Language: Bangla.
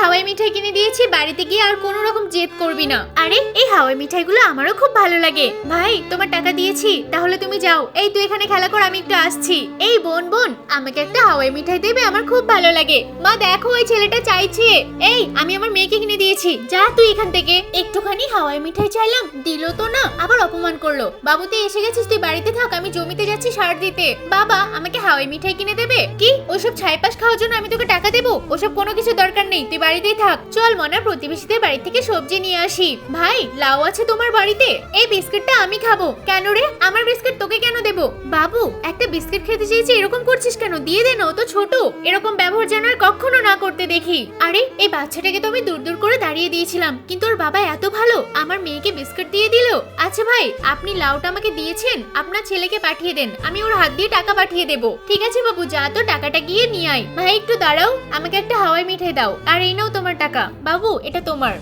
হাওয়াই মিঠাই কিনে দিয়েছি, বাড়িতে গিয়ে আর কোনো রকম জেদ করবি না। আরে এই হাওয়াই মিঠাইগুলো আমারও খুব ভালো লাগে। ভাই তোমার টাকা দিয়েছি, তাহলে তুমি যাও। এই তুই এখানে খেলা কর, আমি একটু আসছি। এই বোন বোন, আমাকে একটা হাওয়াই মিঠাই দেবে, আমার খুব ভালো লাগে। মা দেখো ওই ছেলেটা চাইছে। এই আমি আমার মেয়েকে কিনে দিয়েছি, যা তুই এখান থেকে। একটুখানি হাওয়াই মিঠাই চাইলাম, দিল তো না, আবার অপমান করলো। বাবু তুই এসে গেছিস, তুই বাড়িতে থাক, আমি জমিতে যাচ্ছি সার দিতে। বাবা আমাকে হাওয়াই মিঠাই কিনে দেবে? কি ওসব ছাইপাস খাওয়ার জন্য আমি তোকে টাকা দেবো? ওসব কোনো কিছু দরকার নেই, তুই বাড়িতেই থাক। চল মনা, প্রতিবেশীদের বাড়ি থেকে সবজি নিয়ে আসি। ভাই লাউ আছে তোমার বাড়িতে? এই বিস্কিটটা আমি খাবো। কেন রে, আমার বিস্কিট তোকে কেন দেবো? বাবু একটা বিস্কিট খেতে চেয়েছি, এরকম করছিস কেন? দিয়ে দে না, ও তো ছোট। এরকম ব্যবহার যেন আর কখনো না করতে দেখি। আরে এই বাচ্চাটাকে তো আমি দূর দূর করে দাঁড়িয়ে দিয়েছিলাম, কিন্তু ওর বাবা এত ভালো, আমার মেয়েকে বিস্কিট দিয়ে দিল। আচ্ছা ভাই, আপনি লাউটা আমাকে দিয়েছেন, আপনার ছেলেকে পাঠিয়ে দেন, আমি ওর হাত দিয়ে টাকা পাঠিয়ে দেবো। ঠিক আছে বাবু, যা তো টাকাটা গিয়ে নিয়ে আয়। ভাই একটু দাঁড়াও, আমাকে একটা হাওয়াই মিঠাই দাও। আর এই নাও তোমার টাকা। বাবু এটা তোমার।